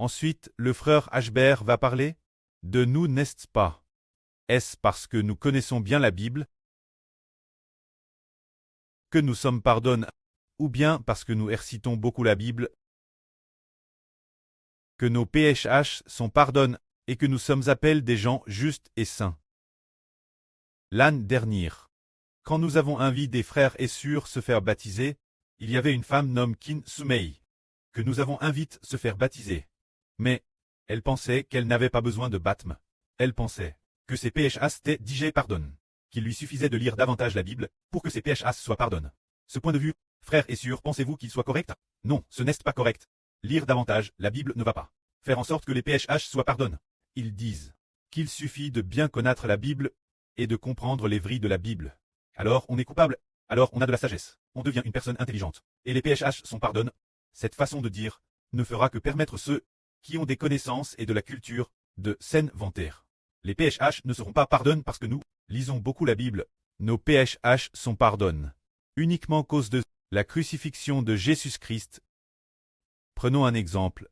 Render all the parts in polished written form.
Ensuite, le frère Ashbert va parler de nous, n'est-ce pas? Est-ce parce que nous connaissons bien la Bible que nous sommes pardonnés, ou bien parce que nous récitons beaucoup la Bible, que nos PHH sont pardonnés et que nous sommes appelés des gens justes et saints? L'année dernière, quand nous avons invité des frères et sœurs se faire baptiser, il y avait une femme nommée Kin Sumei, que nous avons invité se faire baptiser. Mais, elle pensait qu'elle n'avait pas besoin de baptême. Elle pensait que ses PHS étaient déjà pardonnés, qu'il lui suffisait de lire davantage la Bible pour que ses PHS soient pardonnés. Ce point de vue, frères et sœurs, pensez-vous qu'il soit correct? Non, ce n'est pas correct. Lire davantage la Bible ne va pas faire en sorte que les PHH soient pardonnés. Ils disent qu'il suffit de bien connaître la Bible et de comprendre les vrilles de la Bible. Alors on est coupable, alors on a de la sagesse, on devient une personne intelligente, et les PHH sont pardonnés. Cette façon de dire ne fera que permettre ceux qui ont des connaissances et de la culture de s'inventer. Les PHH ne seront pas pardonnés parce que nous lisons beaucoup la Bible. Nos PHH sont pardonnés uniquement à cause de la crucifixion de Jésus-Christ. Prenons un exemple.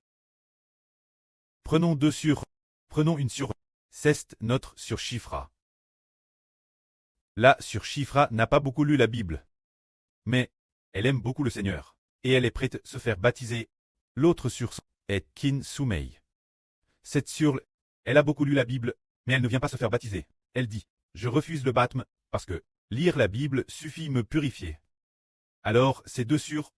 Prenons une sur. C'est notre sur Shifra. La sur Shifra n'a pas beaucoup lu la Bible. Mais elle aime beaucoup le Seigneur. Et elle est prête à se faire baptiser. L'autre sur est Kin Sumei. Cette sur, elle a beaucoup lu la Bible, mais elle ne vient pas se faire baptiser. Elle dit, je refuse le baptême, parce que lire la Bible suffit me purifier. Alors, ces deux sur,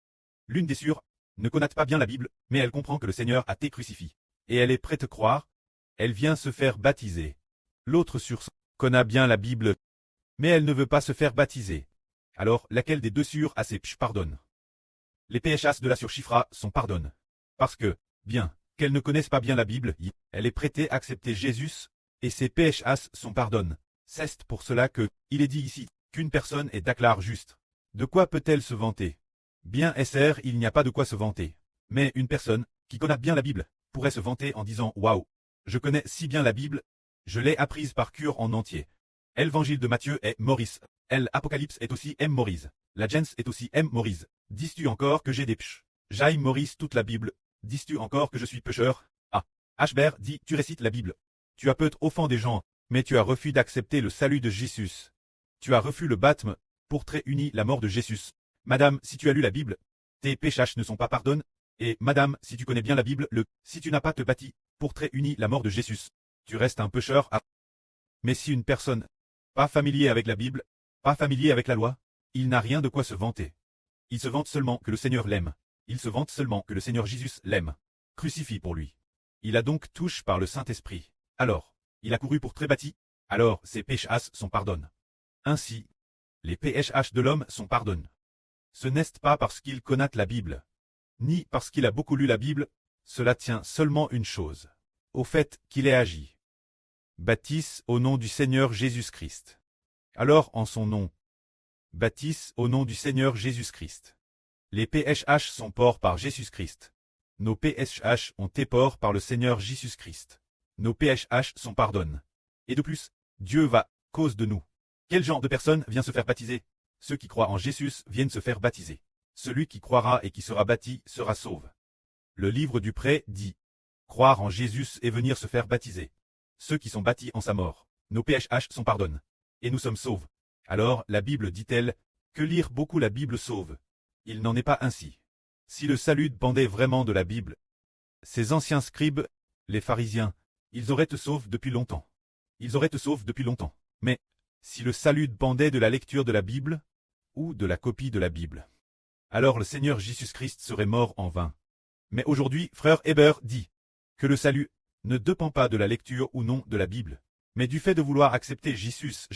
l'une des sur, ne connaît pas bien la Bible, mais elle comprend que le Seigneur a été crucifié. Et elle est prête à croire, elle vient se faire baptiser. L'autre sur connaît bien la Bible, mais elle ne veut pas se faire baptiser. Alors, laquelle des deux sur a ses pardonne? Les PHS de la sur Shifra sont pardonnés. Parce que, bien, qu'elle ne connaisse pas bien la Bible, elle est prête à accepter Jésus, et ses PHS sont pardonnés. C'est pour cela que, il est dit ici, qu'une personne est déclarée juste. De quoi peut-elle se vanter? Bien SR, il n'y a pas de quoi se vanter. Mais une personne, qui connaît bien la Bible, pourrait se vanter en disant « Waouh, je connais si bien la Bible, je l'ai apprise par cœur en entier. » L'évangile de Matthieu est Maurice. L'Apocalypse est aussi M. Maurice. La Gens est aussi M. Maurice. Dis-tu encore que j'ai des pêches? J'aille Maurice toute la Bible. Dis-tu encore que je suis pécheur? Ah. Ashbert dit, tu récites la Bible. Tu as peut-être offensé des gens, mais tu as refusé d'accepter le salut de Jésus. Tu as refusé le baptême, pour très uni la mort de Jésus. Madame, si tu as lu la Bible, tes péchés ne sont pas pardonnés. Et madame, si tu connais bien la Bible, si tu n'as pas te bâti, pour très uni la mort de Jésus, tu restes un pécheur. Ah. Mais si une personne, pas familier avec la Bible, pas familier avec la loi, il n'a rien de quoi se vanter. Il se vante seulement que le Seigneur l'aime. Il se vante seulement que le Seigneur Jésus l'aime. Crucifie pour lui. Il a donc touché par le Saint-Esprit. Alors, il a couru pour très bâti. Alors, ses PHS sont pardonnés. Ainsi, les PHH de l'homme sont pardonnés. Ce n'est pas parce qu'il connaît la Bible, ni parce qu'il a beaucoup lu la Bible, cela tient seulement une chose. Au fait qu'il ait agi. Baptise au nom du Seigneur Jésus-Christ. Alors en son nom. Baptise au nom du Seigneur Jésus-Christ. Les PHH sont ports par Jésus-Christ. Nos PHH ont été ports par le Seigneur Jésus-Christ. Nos PHH sont pardonnés. Et de plus, Dieu va, cause de nous. Quel genre de personne vient se faire baptiser? Ceux qui croient en Jésus viennent se faire baptiser. Celui qui croira et qui sera bâti sera sauvé. Le livre du prêt dit, croire en Jésus et venir se faire baptiser. Ceux qui sont bâtis en sa mort, nos PHH sont pardonnés. Et nous sommes sauvés. Alors, la Bible dit-elle, que lire beaucoup la Bible sauve. Il n'en est pas ainsi. Si le salut dépendait vraiment de la Bible, ces anciens scribes, les pharisiens, ils auraient te sauvé depuis longtemps. Ils auraient te sauvé depuis longtemps. Mais, si le salut dépendait de la lecture de la Bible, ou de la copie de la Bible, alors le Seigneur Jésus-Christ serait mort en vain. Mais aujourd'hui, frère Heber dit, que le salut ne dépend pas de la lecture ou non de la Bible, mais du fait de vouloir accepter Jésus,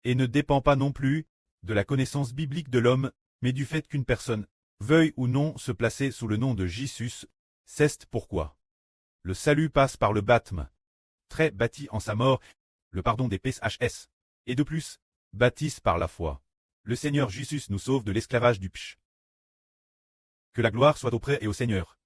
et ne dépend pas non plus de la connaissance biblique de l'homme, mais du fait qu'une personne veuille ou non se placer sous le nom de Jésus. C'est pourquoi le salut passe par le baptême, très bâti en sa mort, le pardon des PHS, et de plus, baptise par la foi. Le Seigneur Jésus nous sauve de l'esclavage du péché. Que la gloire soit auprès et au Seigneur.